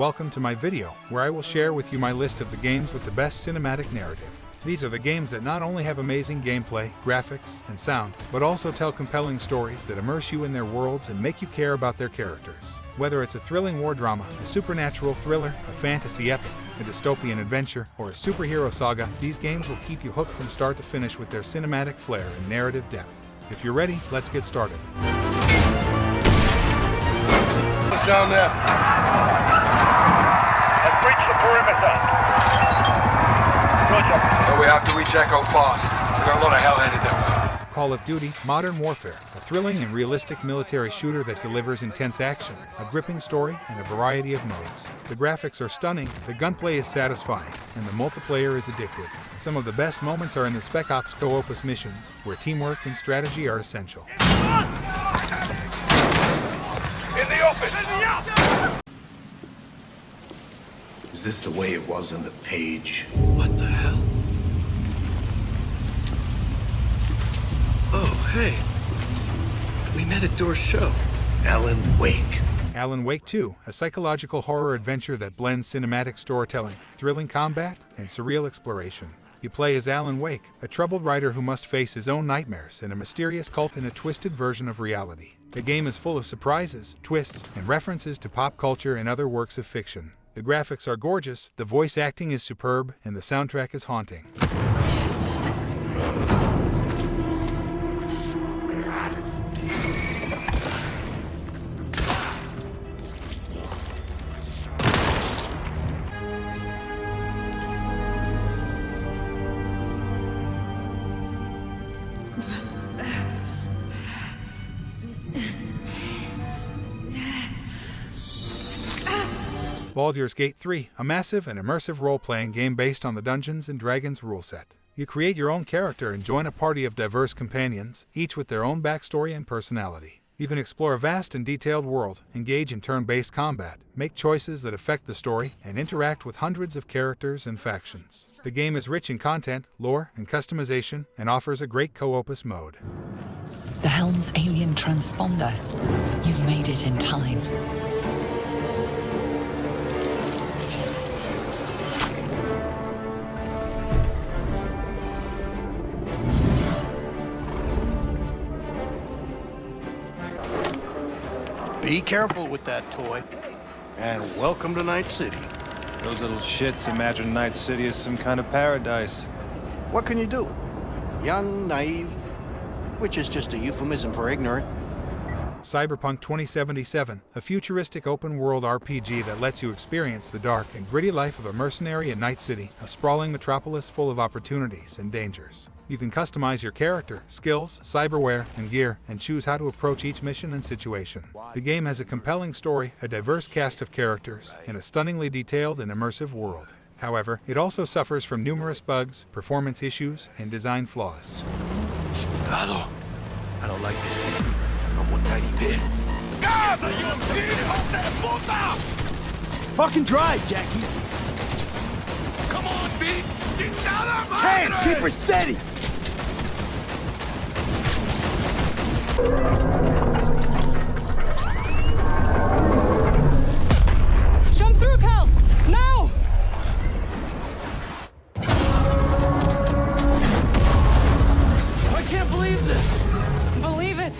welcome to my video, where I will share with you my list of the games with the best cinematic narrative. These are the games that not only have amazing gameplay, graphics, and sound, but also tell compelling stories that immerse you in their worlds and make you care about their characters. Whether it's a thrilling war drama, a supernatural thriller, a fantasy epic, a dystopian adventure, or a superhero saga, these games will keep you hooked from start to finish with their cinematic flair and narrative depth. If you're ready, let's get started. What's down there? Has breached the perimeter. But we have to reach Echo fast. We got a lot of hell headed that way. Call of Duty Modern Warfare, a thrilling and realistic military shooter that delivers intense action, a gripping story, and a variety of modes. The graphics are stunning, the gunplay is satisfying, and the multiplayer is addictive. Some of the best moments are in the Spec Ops co-opus missions, where teamwork and strategy are essential. In the open! Is this the way it was on the page? What the hell? Oh, hey. We met at Door's show. Alan Wake. Alan Wake 2, a psychological horror adventure that blends cinematic storytelling, thrilling combat, and surreal exploration. You play as Alan Wake, a troubled writer who must face his own nightmares and a mysterious cult in a twisted version of reality. The game is full of surprises, twists, and references to pop culture and other works of fiction. The graphics are gorgeous, the voice acting is superb, and the soundtrack is haunting. Baldur's Gate 3, a massive and immersive role-playing game based on the Dungeons & Dragons rule set. You create your own character and join a party of diverse companions, each with their own backstory and personality. You can explore a vast and detailed world, engage in turn-based combat, make choices that affect the story, and interact with hundreds of characters and factions. The game is rich in content, lore, and customization, and offers a great co-opus mode. The Helm's alien transponder. You've made it in time. Be careful with that toy. And welcome to Night City. Those little shits imagine Night City as some kind of paradise. What can you do? Young, naive, which is just a euphemism for ignorant. Cyberpunk 2077, a futuristic open-world RPG that lets you experience the dark and gritty life of a mercenary in Night City, a sprawling metropolis full of opportunities and dangers. You can customize your character, skills, cyberware, and gear, and choose how to approach each mission and situation. The game has a compelling story, a diverse cast of characters, and a stunningly detailed and immersive world. However, it also suffers from numerous bugs, performance issues, and design flaws. I don't like this. Not one tiny bit. Fucking drive, Jackie. Come on, Pete! Get down there, Hey, keep her steady. Jump through, Cal! Now! I can't believe this. Believe it!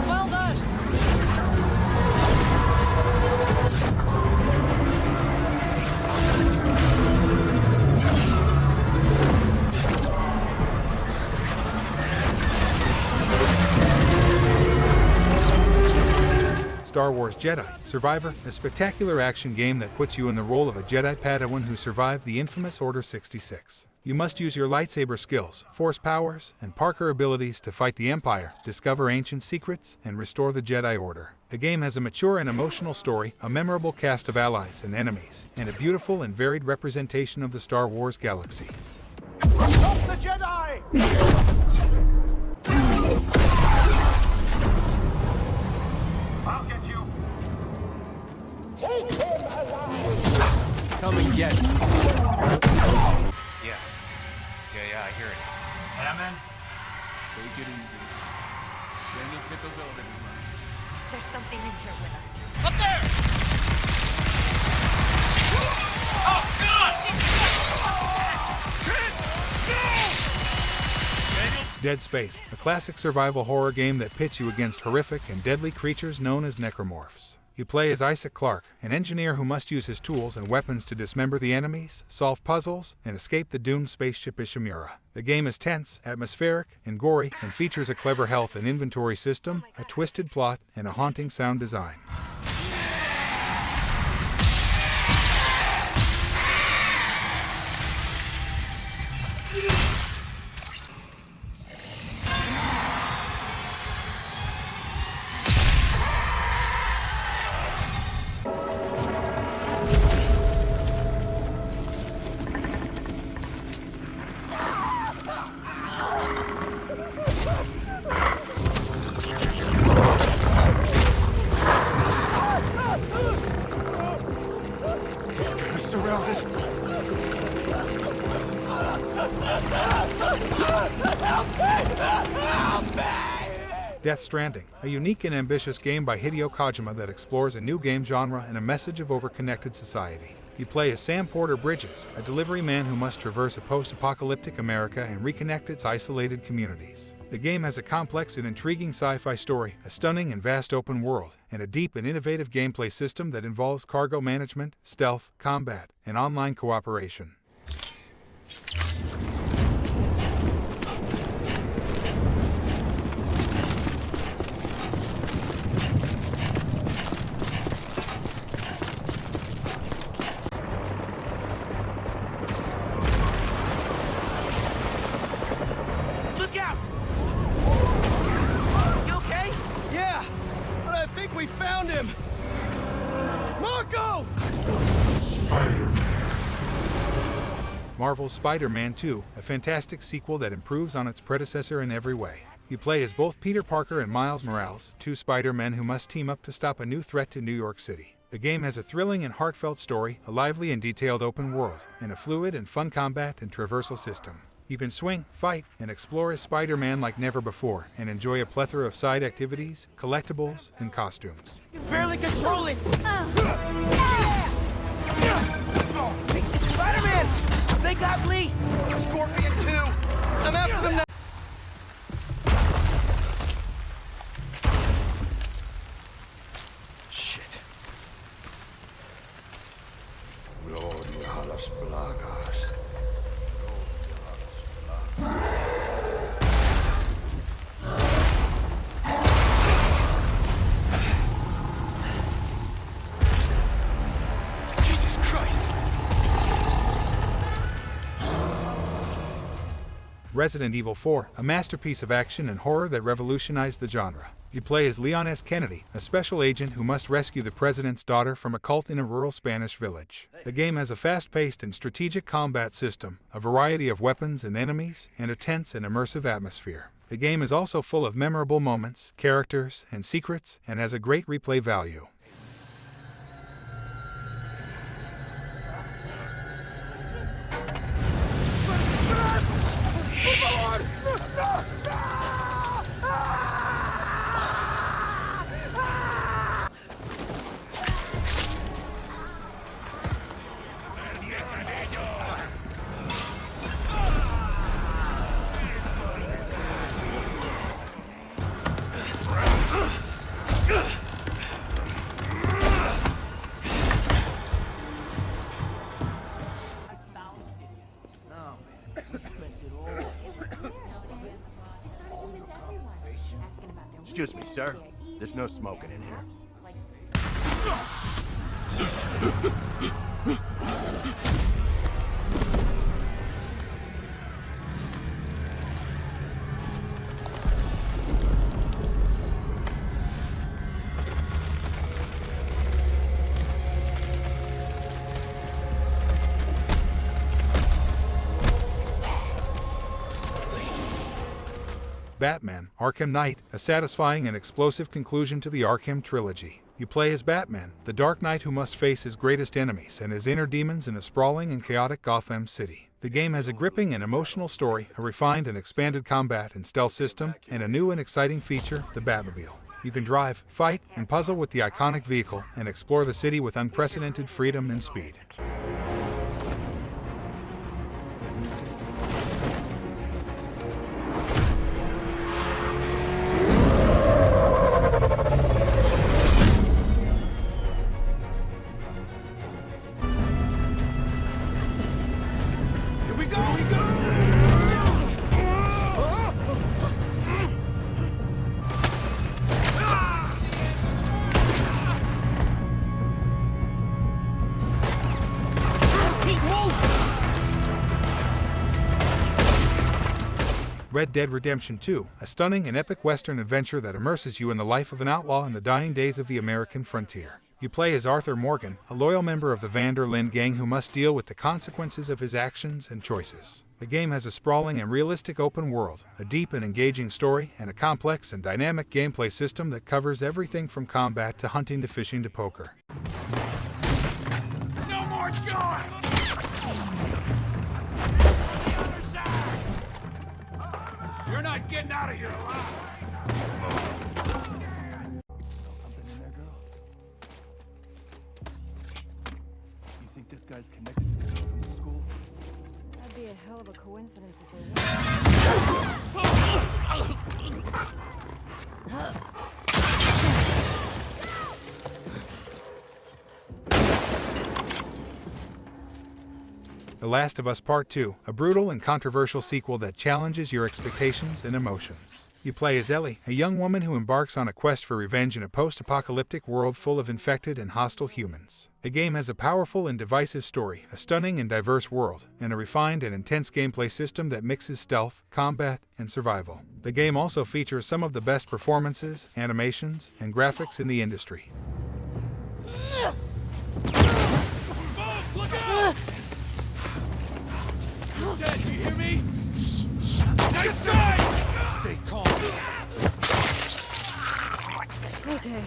Well done! Star Wars Jedi Survivor, a spectacular action game that puts you in the role of a Jedi Padawan who survived the infamous Order 66. You must use your lightsaber skills, force powers, and Parker abilities to fight the Empire, discover ancient secrets, and restore the Jedi Order. The game has a mature and emotional story, a memorable cast of allies and enemies, and a beautiful and varied representation of the Star Wars galaxy. Stop the Jedi! I'll get you. Take him alive! Come and get it. Yeah, I hear it. Hammond? Take it easy. Then let's get those elevators running. There's something in here with us. Up there! Oh, God! Dead Space, a classic survival horror game that pits you against horrific and deadly creatures known as necromorphs. You play as Isaac Clarke, an engineer who must use his tools and weapons to dismember the enemies, solve puzzles, and escape the doomed spaceship Ishimura. The game is tense, atmospheric, and gory, and features a clever health and inventory system, a twisted plot, and a haunting sound design. Death Stranding, a unique and ambitious game by Hideo Kojima that explores a new game genre and a message of overconnected society. You play as Sam Porter Bridges, a delivery man who must traverse a post-apocalyptic America and reconnect its isolated communities. The game has a complex and intriguing sci-fi story, a stunning and vast open world, and a deep and innovative gameplay system that involves cargo management, stealth, combat, and online cooperation. We found him! Marco! Marvel's Spider-Man 2, a fantastic sequel that improves on its predecessor in every way. You play as both Peter Parker and Miles Morales, two Spider-Men who must team up to stop a new threat to New York City. The game has a thrilling and heartfelt story, a lively and detailed open world, and a fluid and fun combat and traversal system. You can swing, fight, and explore as Spider-Man like never before, and enjoy a plethora of side activities, collectibles, and costumes. You barely control it! Spider-Man! They got Lee! Scorpion 2! I'm after them now! Shit. Gloria a las plagas. Jesus Christ! Resident Evil 4, a masterpiece of action and horror that revolutionized the genre. You play as Leon S. Kennedy, a special agent who must rescue the president's daughter from a cult in a rural Spanish village. The game has a fast-paced and strategic combat system, a variety of weapons and enemies, and a tense and immersive atmosphere. The game is also full of memorable moments, characters, and secrets, and has a great replay value. Excuse me, sir. There's no smoking in here. Batman: Arkham Knight, a satisfying and explosive conclusion to the Arkham trilogy. You play as Batman, the Dark Knight who must face his greatest enemies and his inner demons in a sprawling and chaotic Gotham City. The game has a gripping and emotional story, a refined and expanded combat and stealth system, and a new and exciting feature, the Batmobile. You can drive, fight, and puzzle with the iconic vehicle and explore the city with unprecedented freedom and speed. Red Dead Redemption 2, a stunning and epic Western adventure that immerses you in the life of an outlaw in the dying days of the American frontier. You play as Arthur Morgan, a loyal member of the Van der Linde gang who must deal with the consequences of his actions and choices. The game has a sprawling and realistic open world, a deep and engaging story, and a complex and dynamic gameplay system that covers everything from combat to hunting to fishing to poker. No more joy! You're not getting out of here alive! Something in there, girl? You think this guy's connected to the girl from the school? That'd be a hell of a coincidence if The Last of Us Part 2, a brutal and controversial sequel that challenges your expectations and emotions. You play as Ellie, a young woman who embarks on a quest for revenge in a post-apocalyptic world full of infected and hostile humans. The game has a powerful and divisive story, a stunning and diverse world, and a refined and intense gameplay system that mixes stealth, combat, and survival. The game also features some of the best performances, animations, and graphics in the industry. Look out! You're dead, you hear me? Nice try! Stay calm. Okay.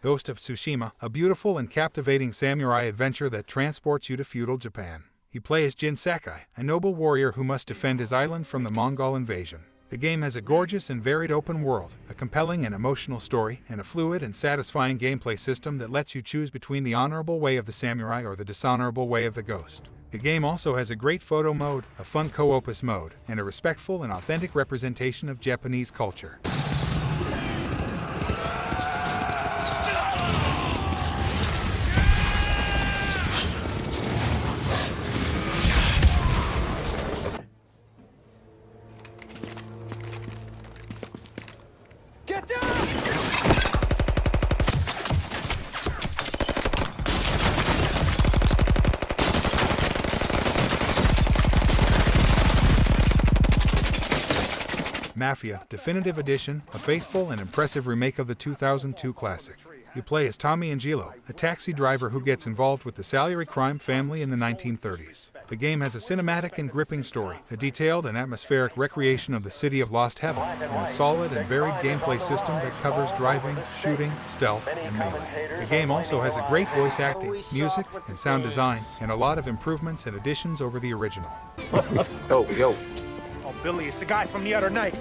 Ghost of Tsushima, a beautiful and captivating samurai adventure that transports you to feudal Japan. You play as Jin Sakai, a noble warrior who must defend his island from the Mongol invasion. The game has a gorgeous and varied open world, a compelling and emotional story, and a fluid and satisfying gameplay system that lets you choose between the honorable way of the samurai or the dishonorable way of the ghost. The game also has a great photo mode, a fun co-opus mode, and a respectful and authentic representation of Japanese culture. Get down! Mafia Definitive Edition, a faithful and impressive remake of the 2002 classic. You play as Tommy Angelo, a taxi driver who gets involved with the Salieri crime family in the 1930s. The game has a cinematic and gripping story, a detailed and atmospheric recreation of the city of Lost Heaven, and a solid and varied gameplay system that covers driving, shooting, stealth, and melee. The game also has a great voice acting, music, and sound design, and a lot of improvements and additions over the original. Yo. Oh, Billy, it's the guy from the other night.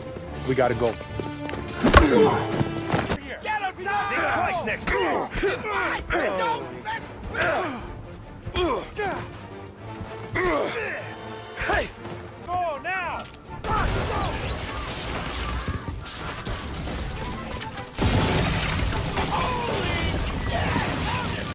We gotta go. Get him down! Think twice next time.